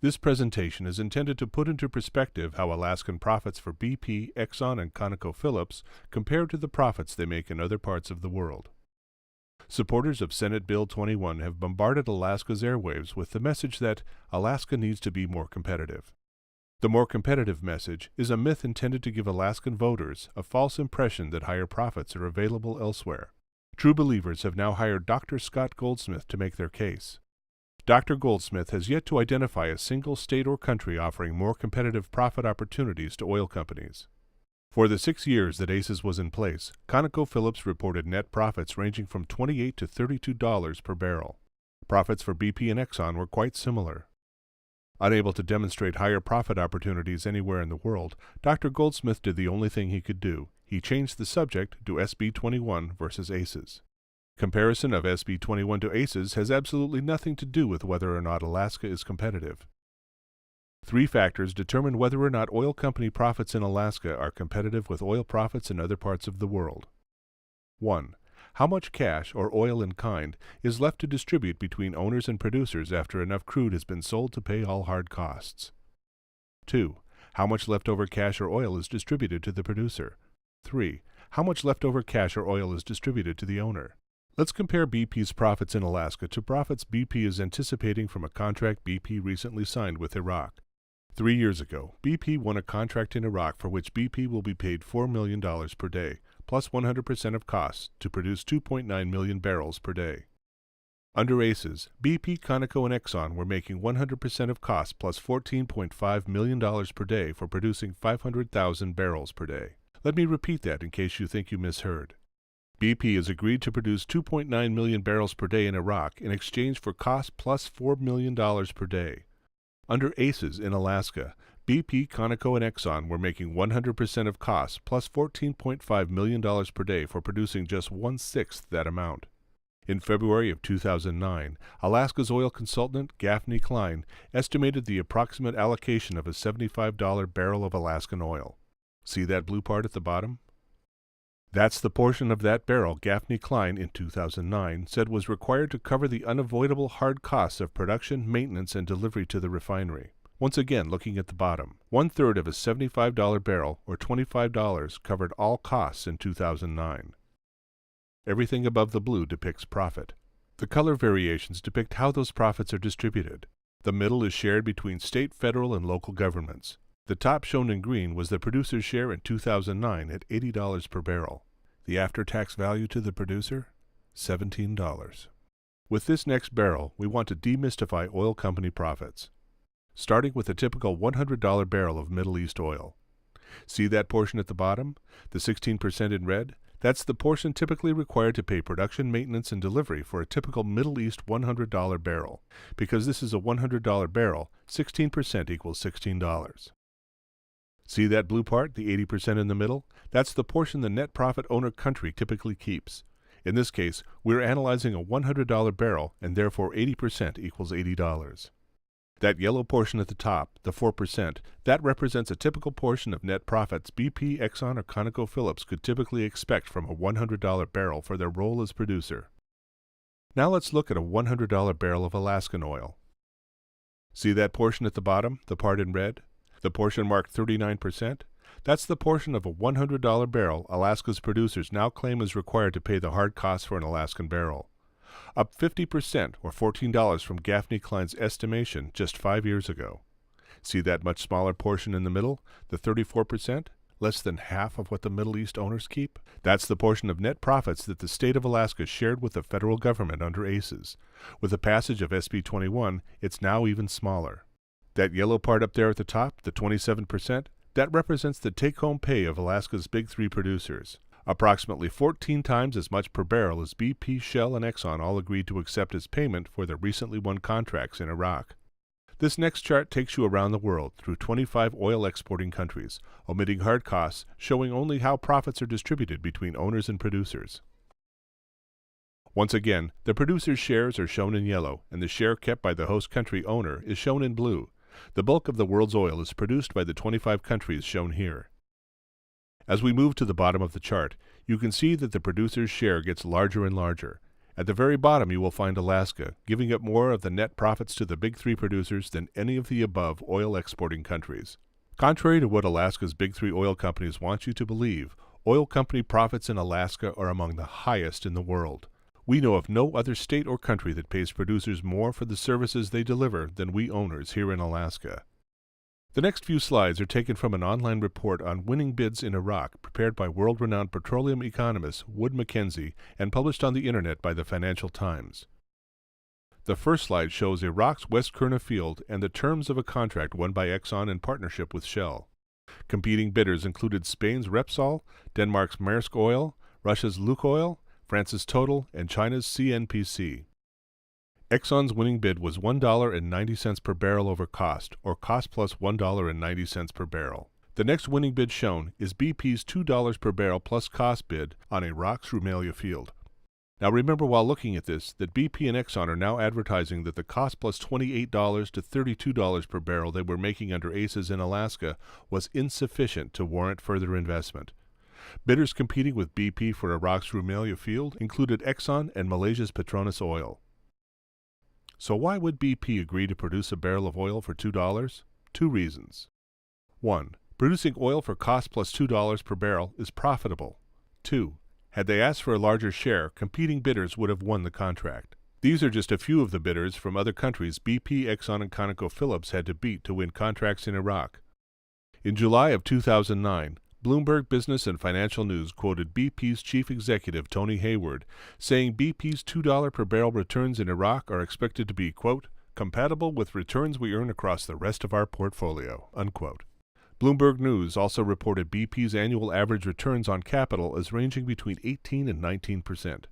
This presentation is intended to put into perspective how Alaskan profits for BP, Exxon, and ConocoPhillips compare to the profits they make in other parts of the world. Supporters of Senate Bill 21 have bombarded Alaska's airwaves with the message that Alaska needs to be more competitive. The more competitive message is a myth intended to give Alaskan voters a false impression that higher profits are available elsewhere. True believers have now hired Dr. Scott Goldsmith to make their case. Dr. Goldsmith has yet to identify a single state or country offering more competitive profit opportunities to oil companies. For the 6 years that ACES was in place, ConocoPhillips reported net profits ranging from $28 to $32 per barrel. Profits for BP and Exxon were quite similar. Unable to demonstrate higher profit opportunities anywhere in the world, Dr. Goldsmith did the only thing he could do. He changed the subject to SB 21 versus ACES. Comparison of SB 21 to ACES has absolutely nothing to do with whether or not Alaska is competitive. 3 factors determine whether or not oil company profits in Alaska are competitive with oil profits in other parts of the world. 1. How much cash, or oil in kind, is left to distribute between owners and producers after enough crude has been sold to pay all hard costs. 2. How much leftover cash or oil is distributed to the producer. 3. How much leftover cash or oil is distributed to the owner. Let's compare BP's profits in Alaska to profits BP is anticipating from a contract BP recently signed with Iraq. 3 years ago, BP won a contract in Iraq for which BP will be paid $4 million per day, plus 100% of costs, to produce 2.9 million barrels per day. Under ACES, BP, Conoco, and Exxon were making 100% of costs plus $14.5 million per day for producing 500,000 barrels per day. Let me repeat that in case you think you misheard. BP has agreed to produce 2.9 million barrels per day in Iraq in exchange for cost plus $4 million per day. Under ACES in Alaska, BP, Conoco, and Exxon were making 100% of costs plus $14.5 million per day for producing just 1/6 that amount. In February of 2009, Alaska's oil consultant, Gaffney Klein, estimated the approximate allocation of a $75 barrel of Alaskan oil. See that blue part at the bottom? That's the portion of that barrel Gaffney Klein in 2009 said was required to cover the unavoidable hard costs of production, maintenance, and delivery to the refinery. Once again, looking at the bottom, 1/3 of a $75 barrel, or $25, covered all costs in 2009. Everything above the blue depicts profit. The color variations depict how those profits are distributed. The middle is shared between state, federal, and local governments. The top shown in green was the producer's share in 2009 at $80 per barrel. The after-tax value to the producer? $17. With this next barrel, we want to demystify oil company profits. Starting with a typical $100 barrel of Middle East oil. See that portion at the bottom? The 16% in red? That's the portion typically required to pay production, maintenance, and delivery for a typical Middle East $100 barrel. Because this is a $100 barrel, 16% equals $16. See that blue part, the 80% in the middle? That's the portion the net profit owner country typically keeps. In this case, we're analyzing a $100 barrel, and therefore 80% equals $80. That yellow portion at the top, the 4%, that represents a typical portion of net profits BP, Exxon, or ConocoPhillips could typically expect from a $100 barrel for their role as producer. Now let's look at a $100 barrel of Alaskan oil. See that portion at the bottom, the part in red? The portion marked 39%? That's the portion of a $100 barrel Alaska's producers now claim is required to pay the hard costs for an Alaskan barrel. Up 50%, or $14 from Gaffney Klein's estimation just 5 years ago. See that much smaller portion in the middle, the 34%? Less than half of what the Middle East owners keep? That's the portion of net profits that the state of Alaska shared with the federal government under ACES. With the passage of SB 21, it's now even smaller. That yellow part up there at the top, the 27%, that represents the take-home pay of Alaska's big 3 producers. Approximately 14 times as much per barrel as BP, Shell, and Exxon all agreed to accept as payment for their recently won contracts in Iraq. This next chart takes you around the world through 25 oil-exporting countries, omitting hard costs, showing only how profits are distributed between owners and producers. Once again, the producer's shares are shown in yellow, and the share kept by the host country owner is shown in blue. The bulk of the world's oil is produced by the 25 countries shown here. As we move to the bottom of the chart, you can see that the producer's share gets larger and larger. At the very bottom you will find Alaska, giving up more of the net profits to the big three producers than any of the above oil exporting countries. Contrary to what Alaska's big three oil companies want you to believe, oil company profits in Alaska are among the highest in the world. We know of no other state or country that pays producers more for the services they deliver than we owners here in Alaska. The next few slides are taken from an online report on winning bids in Iraq prepared by world-renowned petroleum economist Wood Mackenzie and published on the Internet by the Financial Times. The first slide shows Iraq's West Qurna field and the terms of a contract won by Exxon in partnership with Shell. Competing bidders included Spain's Repsol, Denmark's Maersk Oil, Russia's Lukoil, France's Total, and China's CNPC. Exxon's winning bid was $1.90 per barrel over cost, or cost plus $1.90 per barrel. The next winning bid shown is BP's $2 per barrel plus cost bid on Iraq's Rumaila field. Now remember while looking at this that BP and Exxon are now advertising that the cost plus $28 to $32 per barrel they were making under ACES in Alaska was insufficient to warrant further investment. Bidders competing with BP for Iraq's Rumaila field included Exxon and Malaysia's Petronas Oil. So why would BP agree to produce a barrel of oil for $2? Two reasons. 1. Producing oil for cost plus $2 per barrel is profitable. 2. Had they asked for a larger share, competing bidders would have won the contract. These are just a few of the bidders from other countries BP, Exxon, and ConocoPhillips had to beat to win contracts in Iraq. In July of 2009, Bloomberg Business and Financial News quoted BP's chief executive Tony Hayward, saying BP's $2 per barrel returns in Iraq are expected to be, quote, compatible with returns we earn across the rest of our portfolio, unquote. Bloomberg News also reported BP's annual average returns on capital as ranging between 18 and 19%.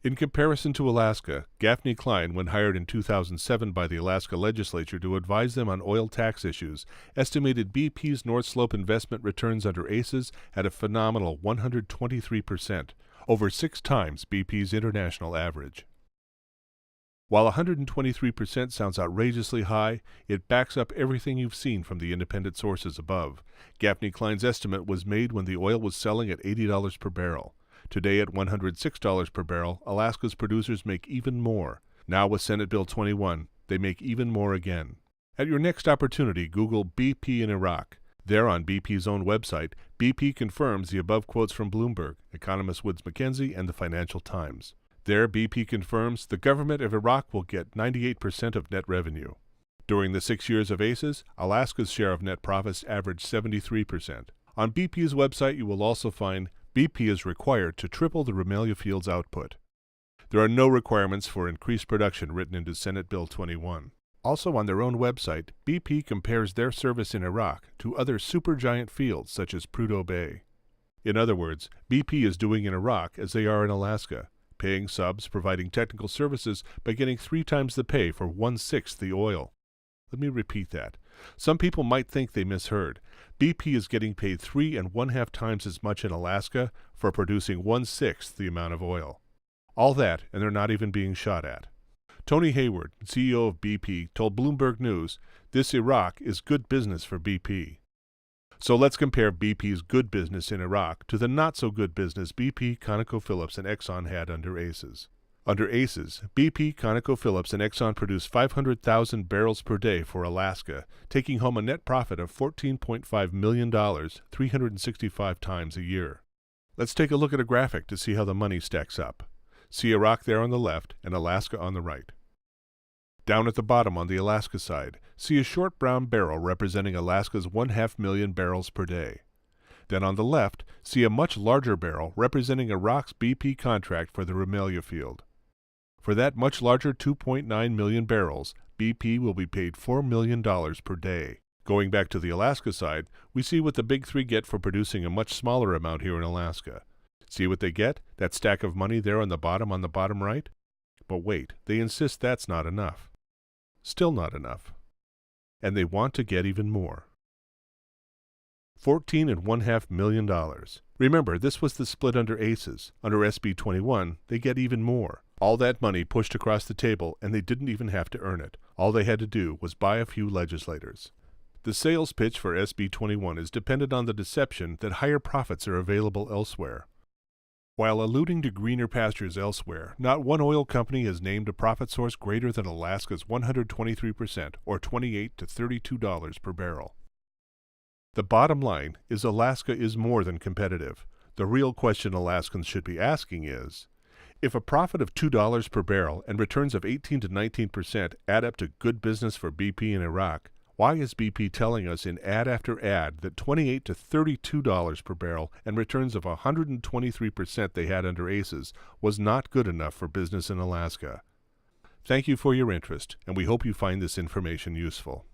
In comparison to Alaska, Gaffney Klein, when hired in 2007 by the Alaska legislature to advise them on oil tax issues, estimated BP's North Slope investment returns under ACES at a phenomenal 123%, over 6 times BP's international average. While 123% sounds outrageously high, it backs up everything you've seen from the independent sources above. Gaffney Klein's estimate was made when the oil was selling at $80 per barrel. Today at $106 per barrel, Alaska's producers make even more. Now with Senate Bill 21, they make even more again. At your next opportunity, Google BP in Iraq. There on BP's own website, BP confirms the above quotes from Bloomberg, economist Wood Mackenzie, and the Financial Times. There, BP confirms the government of Iraq will get 98% of net revenue. During the 6 years of ACES, Alaska's share of net profits averaged 73%. On BP's website, you will also find BP is required to triple the Rumaila field's output. There are no requirements for increased production written into Senate Bill 21. Also on their own website, BP compares their service in Iraq to other supergiant fields such as Prudhoe Bay. In other words, BP is doing in Iraq as they are in Alaska, paying subs, providing technical services, but getting 3 times the pay for 1/6 the oil. Let me repeat that. Some people might think they misheard. BP is getting paid 3 1/2 times as much in Alaska for producing 1/6 the amount of oil. All that, and they're not even being shot at. Tony Hayward, CEO of BP, told Bloomberg News, this Iraq is good business for BP. So let's compare BP's good business in Iraq to the not-so-good business BP, ConocoPhillips, and Exxon had under ACES. Under ACES, BP, ConocoPhillips, and Exxon produced 500,000 barrels per day for Alaska, taking home a net profit of $14.5 million, 365 times a year. Let's take a look at a graphic to see how the money stacks up. See Iraq there on the left and Alaska on the right. Down at the bottom on the Alaska side, see a short brown barrel representing Alaska's 1/2 million barrels per day. Then on the left, see a much larger barrel representing Iraq's BP contract for the Rumaila field. For that much larger 2.9 million barrels, BP will be paid $4 million per day. Going back to the Alaska side, we see what the big three get for producing a much smaller amount here in Alaska. See what they get? That stack of money there on the bottom right? But wait, they insist that's not enough. Still not enough. And they want to get even more. $14.5 million. Remember, this was the split under ACES. Under SB 21, they get even more. All that money pushed across the table, and they didn't even have to earn it. All they had to do was buy a few legislators. The sales pitch for SB 21 is dependent on the deception that higher profits are available elsewhere. While alluding to greener pastures elsewhere, not one oil company has named a profit source greater than Alaska's 123%, or $28 to $32 per barrel. The bottom line is Alaska is more than competitive. The real question Alaskans should be asking is, if a profit of $2 per barrel and returns of 18 to 19% add up to good business for BP in Iraq, why is BP telling us in ad after ad that $28 to $32 per barrel and returns of 123% they had under ACES was not good enough for business in Alaska? Thank you for your interest, and we hope you find this information useful.